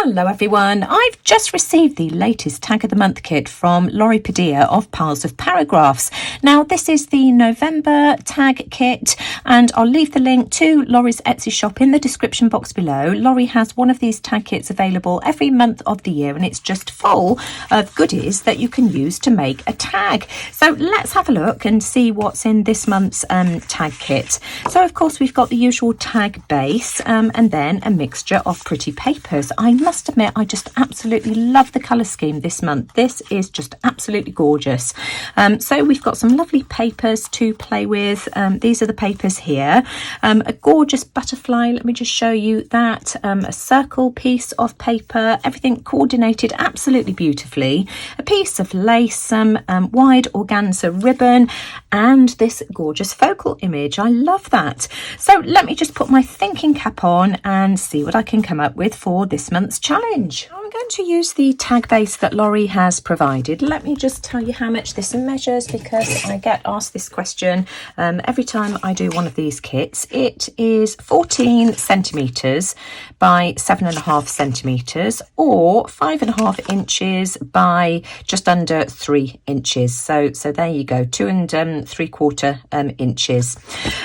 Hello everyone, I've just received the latest Tag of the Month kit from Laurie Padilla of Piles of Paragraphs. Now this is the November tag kit and I'll leave the link to Laurie's Etsy shop in the description box below. Laurie has one of these tag kits available every month of the year and it's just full of goodies that you can use to make a tag. So let's have a look and see what's in this month's tag kit. So of course we've got the usual tag base and then a mixture of pretty papers. I must admit I just absolutely love the colour scheme this month. This is just absolutely gorgeous. So we've got some lovely papers to play with. These are the papers here. A gorgeous butterfly, let me just show you that. A circle piece of paper, everything coordinated absolutely beautifully. A piece of lace, some wide organza ribbon and this gorgeous focal image. I love that. So let me just put my thinking cap on and see what I can come up with for this month's challenge. I'm going to use the tag base that Laurie has provided. Let me just tell you how much this measures because I get asked this question every time I do one of these kits. It is 14 centimetres by 7.5 centimetres or 5.5 inches by just under 3 inches. So there you go, 2 3/4 inches.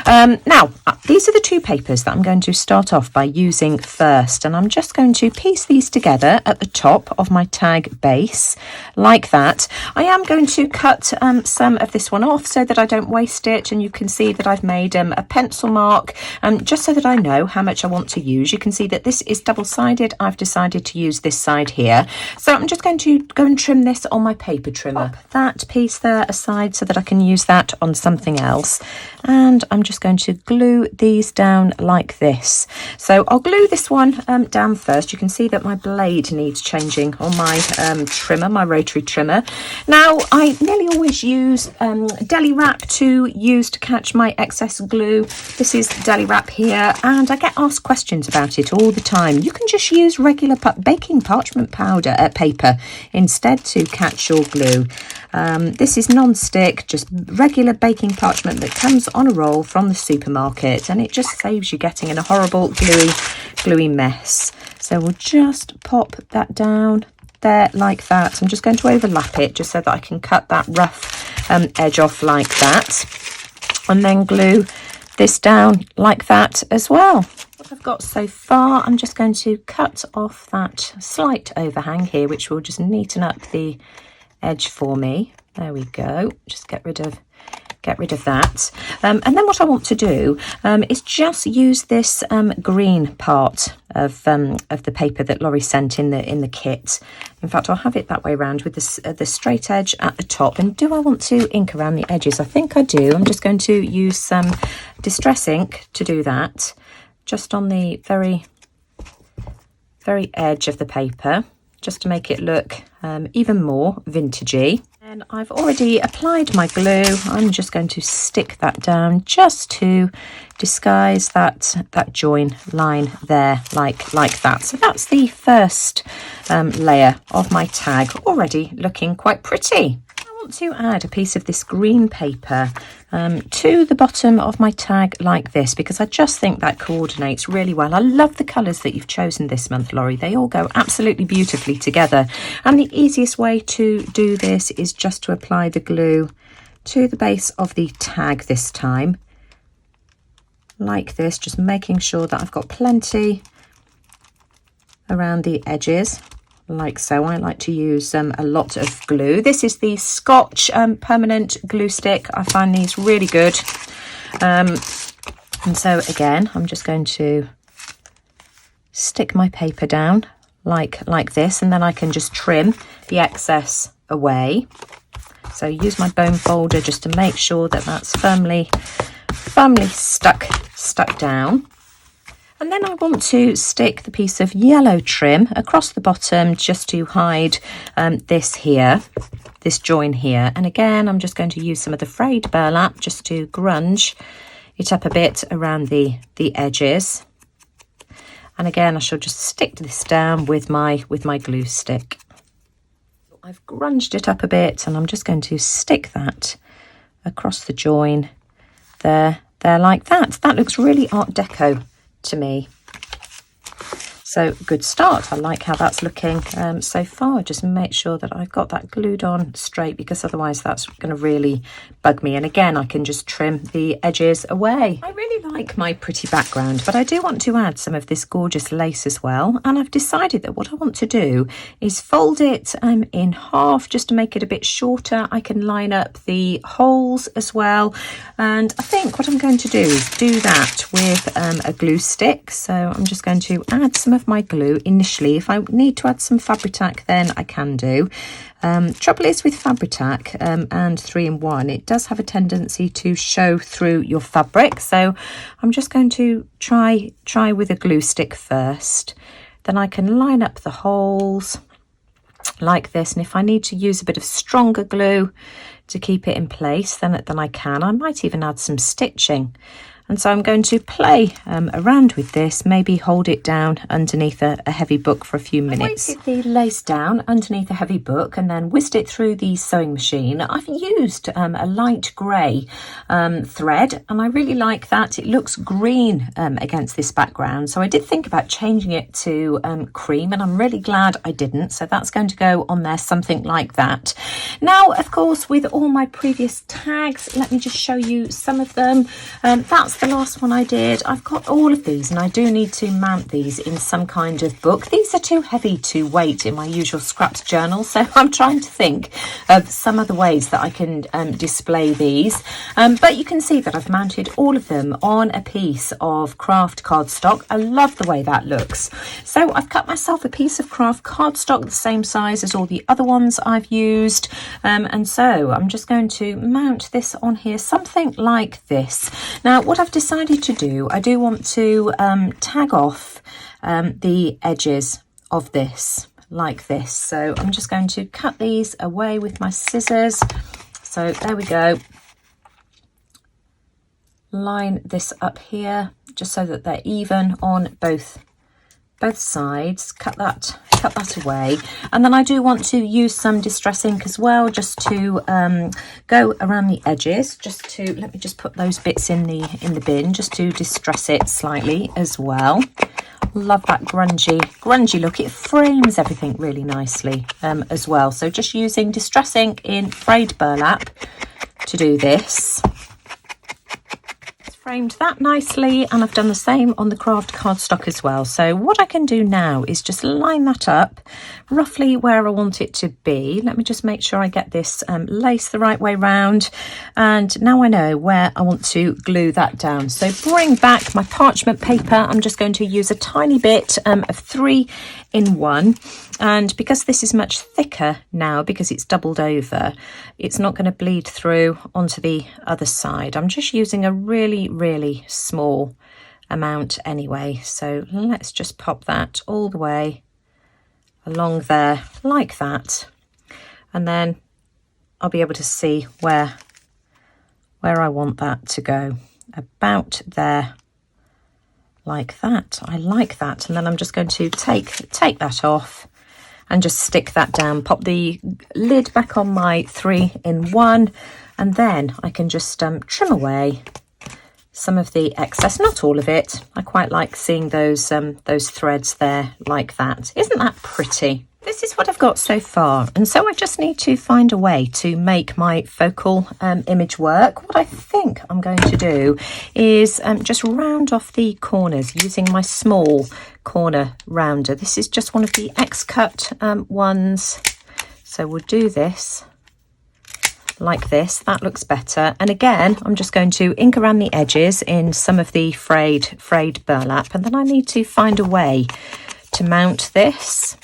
Now these are the two papers that I'm going to start off by using first, and I'm just going to piece these together at the top of my tag base like that. I am going to cut some of this one off so that I don't waste it, and you can see that I've made a pencil mark just so that I know how much I want to use. You can see that this is double-sided. I've decided to use this side here, so I'm just going to go and trim this on my paper trimmer. Pop that piece there aside so that I can use that on something else, and I'm just going to glue these down like this. So I'll glue this one down first. You can see that my blade needs changing on my trimmer, my rotary trimmer. Now I nearly always use deli wrap to use to catch my excess glue. This is deli wrap here and I get asked questions about it all the time. You can just use regular baking parchment powder paper instead to catch your glue. This is non-stick, just regular baking parchment that comes on a roll from the supermarket, and it just saves you getting in a horrible gluey mess. So we'll just pop that down there like that. I'm just going to overlap it just so that I can cut that rough edge off like that, and then glue this down like that as well. What I've got so far, I'm just going to cut off that slight overhang here, which will just neaten up the edge for me. There we go. Just get rid of that. And then what I want to do is just use this green part of the paper that Laurie sent in the kit. In fact, I'll have it that way around with the straight edge at the top. And do I want to ink around the edges? I think I do. I'm just going to use some Distress ink to do that, just on the very edge of the paper, just to make it look even more vintagey. And I've already applied my glue. I'm just going to stick that down just to disguise that join line there like that. So that's the first layer of my tag, already looking quite pretty. I want to add a piece of this green paper to the bottom of my tag like this because I just think that coordinates really well. I love the colours that you've chosen this month, Laurie. They all go absolutely beautifully together, and the easiest way to do this is just to apply the glue to the base of the tag this time like this, just making sure that I've got plenty around the edges like so. I like to use a lot of glue. This is the Scotch permanent glue stick. I find these really good. And so again, I'm just going to stick my paper down like this, and then I can just trim the excess away. So use my bone folder just to make sure that that's firmly stuck down. And then I want to stick the piece of yellow trim across the bottom just to hide this join here. And again, I'm just going to use some of the frayed burlap just to grunge it up a bit around the edges. And again, I shall just stick this down with my glue stick. I've grunged it up a bit, and I'm just going to stick that across the join there like that. That looks really Art Deco to me. So good start. I like how that's looking so far. Just make sure that I've got that glued on straight, because otherwise that's going to really bug me. And again, I can just trim the edges away. I really like my pretty background, but I do want to add some of this gorgeous lace as well. And I've decided that what I want to do is fold it in half just to make it a bit shorter. I can line up the holes as well. And I think what I'm going to do is do that with a glue stick. So I'm just going to add some of my glue initially. If I need to add some Fabri-Tac, then I can do. Trouble is with Fabri-Tac and 3-in-1, it does have a tendency to show through your fabric. So I'm just going to try with a glue stick first. Then I can line up the holes like this, and if I need to use a bit of stronger glue to keep it in place, then I can. I might even add some stitching. And so I'm going to play around with this, maybe hold it down underneath a heavy book for a few minutes. I weighted the lace down underneath a heavy book and then whisked it through the sewing machine. I've used a light grey thread, and I really like that. It looks green against this background. So I did think about changing it to cream, and I'm really glad I didn't. So that's going to go on there, something like that. Now, of course, with all my previous tags, let me just show you some of them. That's the last one I did. I've got all of these, and I do need to mount these in some kind of book. These are too heavy to weight in my usual scraps journal, so I'm trying to think of some other ways that I can display these. But you can see that I've mounted all of them on a piece of craft cardstock. I love the way that looks. So I've cut myself a piece of craft cardstock the same size as all the other ones I've used, and so I'm just going to mount this on here, something like this. Now, what I've decided to do, I do want to tag off the edges of this like this. So I'm just going to cut these away with my scissors. So there we go. Line this up here just so that they're even on both sides. Cut that away, and then I do want to use some distress ink as well, just to go around the edges. Just to let me just put those bits in the bin, just to distress it slightly as well. Love that grungy look. It frames everything really nicely as well. So just using distress ink in frayed burlap to do this. Framed that nicely, and I've done the same on the craft cardstock as well. So what I can do now is just line that up roughly where I want it to be. Let me just make sure I get this lace the right way round, and now I know where I want to glue that down. So bring back my parchment paper. I'm just going to use a tiny bit of 3-in-1, and because this is much thicker now, because it's doubled over, it's not going to bleed through onto the other side. I'm just using a really small amount anyway. So let's just pop that all the way along there like that, and then I'll be able to see where I want that to go, about there like that. I like that. And then I'm just going to take that off and just stick that down, pop the lid back on my 3-in-1, and then I can just trim away some of the excess, not all of it. I quite like seeing those threads there like that. Isn't that pretty? This is what I've got so far, and so I just need to find a way to make my focal image work. What I think I'm going to do is just round off the corners using my small corner rounder. This is just one of the X-Cut ones, so we'll do this like this. That looks better. And again, I'm just going to ink around the edges in some of the frayed burlap, and then I need to find a way to mount this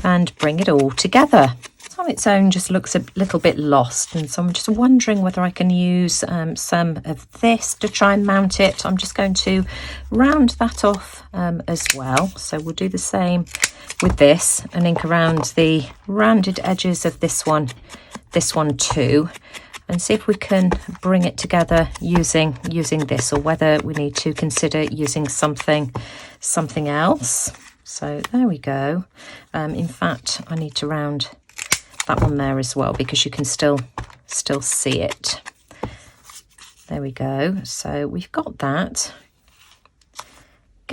and bring it all together. It's on its own just looks a little bit lost, and so I'm just wondering whether I can use some of this to try and mount it. I'm just going to round that off as well. So we'll do the same with this and ink around the rounded edges of this one too, and see if we can bring it together using this, or whether we need to consider using something else. So there we go. In fact, I need to round that one there as well, because you can still see it. There we go. So we've got that.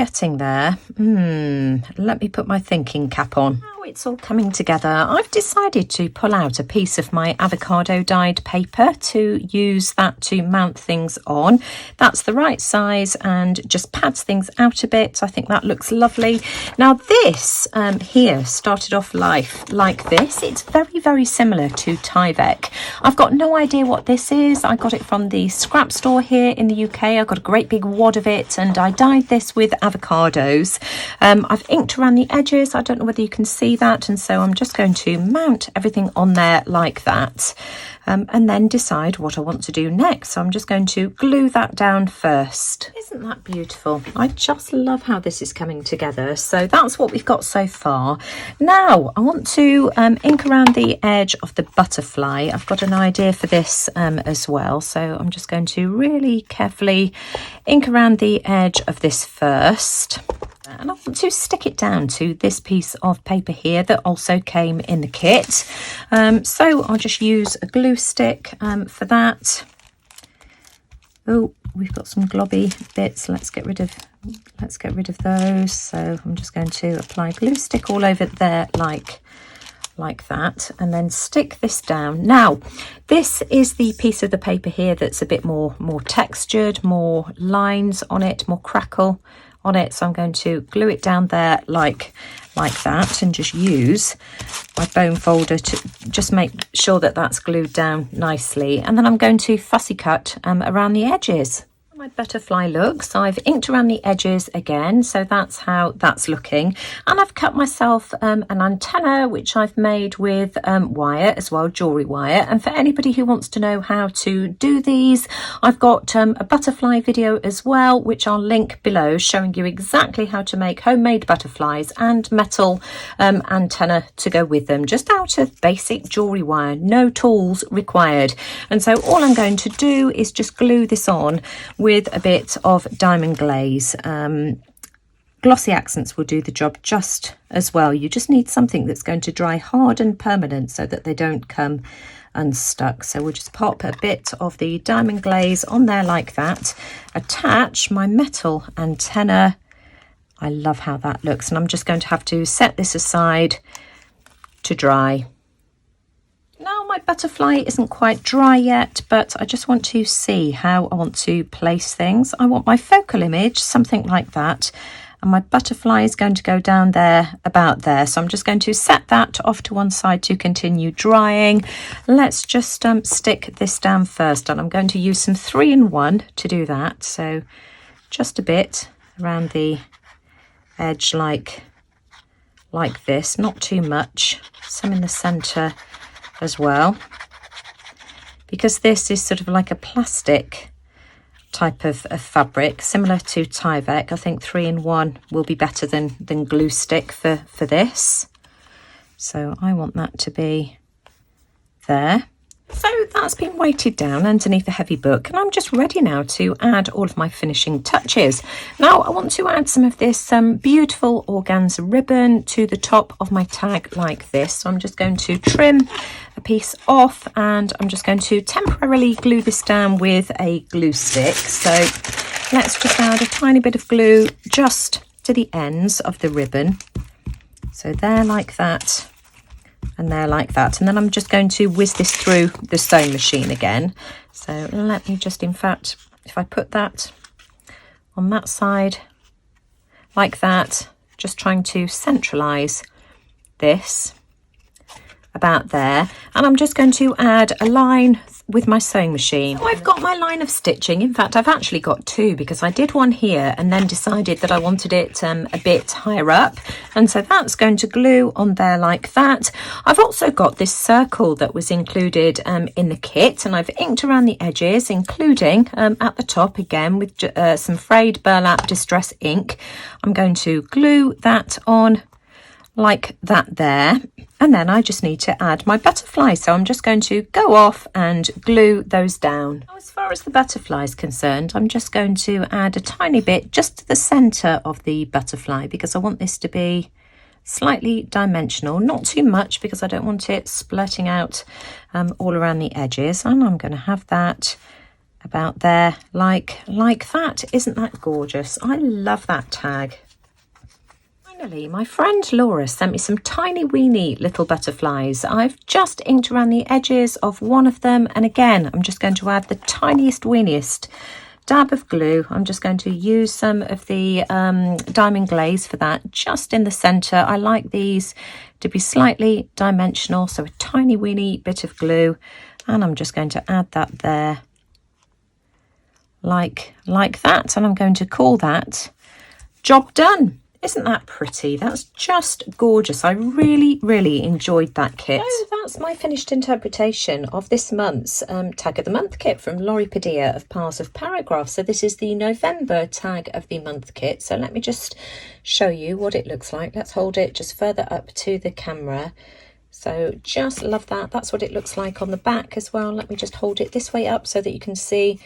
getting there. Let me put my thinking cap on. Now it's all coming together. I've decided to pull out a piece of my avocado dyed paper to use that to mount things on. That's the right size and just pads things out a bit. I think that looks lovely. Now this here started off life like this. It's very, very similar to Tyvek. I've got no idea what this is. I got it from the scrap store here in the UK. I got a great big wad of it and I dyed this with avocados. I've inked around the edges. I don't know whether you can see that, and so I'm just going to mount everything on there like that, and then decide what I want to do next. So I'm just going to glue that down first. Isn't that beautiful? I just love how this is coming together. So that's what we've got so far. Now I want to ink around the edge of the butterfly. I've got an idea for this as well, so I'm just going to really carefully ink around the edge of this first. And I want to stick it down to this piece of paper here that also came in the kit. So I'll just use a glue stick for that. Oh, we've got some globby bits. Let's get rid of those. So I'm just going to apply glue stick all over there like that, and then stick this down. Now this is the piece of the paper here that's a bit more textured, more lines on it, more crackle on it, so I'm going to glue it down there like that, and just use my bone folder to just make sure that that's glued down nicely. And then I'm going to fussy cut around the edges. My butterfly looks. I've inked around the edges again, so that's how that's looking. And I've cut myself an antenna, which I've made with wire as well, jewelry wire. And for anybody who wants to know how to do these, I've got a butterfly video as well, which I'll link below, showing you exactly how to make homemade butterflies and metal antenna to go with them, just out of basic jewelry wire, no tools required. And so all I'm going to do is just glue this on with a bit of diamond glaze. Glossy accents will do the job just as well. You just need something that's going to dry hard and permanent so that they don't come unstuck. So we'll just pop a bit of the diamond glaze on there like that, attach my metal antenna. I love how that looks, and I'm just going to have to set this aside to dry. Now my butterfly isn't quite dry yet, but I just want to see how I want to place things. I want my focal image, something like that, and my butterfly is going to go down there, about there. So I'm just going to set that off to one side to continue drying. Let's just stick this down first, and I'm going to use some 3-in-1 to do that. So just a bit around the edge like this, not too much, some in the centre as well, because this is sort of like a plastic type of fabric similar to Tyvek. I think 3-in-1 will be better than glue stick for this, so I want that to be there. So that's been weighted down underneath a heavy book, and I'm just ready now to add all of my finishing touches. Now I want to add some of this beautiful organza ribbon to the top of my tag like this. So I'm just going to trim a piece off, and I'm just going to temporarily glue this down with a glue stick. So let's just add a tiny bit of glue just to the ends of the ribbon. So there like that, and there like that, and then I'm just going to whiz this through the sewing machine again. So let me just, in fact, if I put that on that side like that, just trying to centralize this about there, and I'm just going to add a line with my sewing machine. So I've got my line of stitching. In fact, I've actually got two, because I did one here and then decided that I wanted it a bit higher up, and so that's going to glue on there like that. I've also got this circle that was included in the kit, and I've inked around the edges, including at the top again with some frayed burlap distress ink. I'm going to glue that on like that there, and then I just need to add my butterfly, so I'm just going to go off and glue those down. Now, as far as the butterfly is concerned, I'm just going to add a tiny bit just to the centre of the butterfly, because I want this to be slightly dimensional, not too much because I don't want it splurting out all around the edges. And I'm going to have that about there, like that. Isn't that gorgeous? I love that tag. Finally, my friend Laura sent me some tiny weeny little butterflies. I've just inked around the edges of one of them, and again I'm just going to add the tiniest weeniest dab of glue. I'm just going to use some of the diamond glaze for that, just in the centre. I like these to be slightly dimensional, so a tiny weeny bit of glue, and I'm just going to add that there like that, and I'm going to call that job done. Isn't that pretty? That's just gorgeous. I really enjoyed that kit. So that's my finished interpretation of this month's Tag of the Month kit from Lori Padilla of Piles of Paragraphs. So this is the November Tag of the Month kit. So let me just show you what it looks like. Let's hold it just further up to the camera. So just love that. That's what it looks like on the back as well. Let me just hold it this way up so that you can see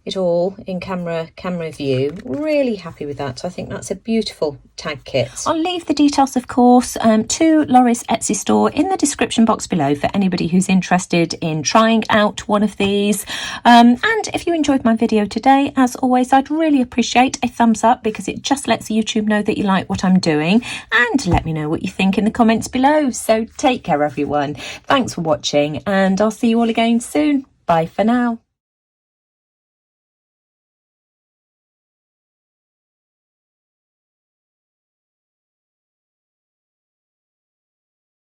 it all in camera view. Really happy with that. So I think that's a beautiful tag kit. I'll leave the details, of course, to Lori's Etsy store in the description box below for anybody who's interested in trying out one of these. And if you enjoyed my video today, as always, I'd really appreciate a thumbs up, because it just lets YouTube know that you like what I'm doing, and let me know what you think in the comments below. So take care, everyone. Thanks for watching, and I'll see you all again soon. Bye for now.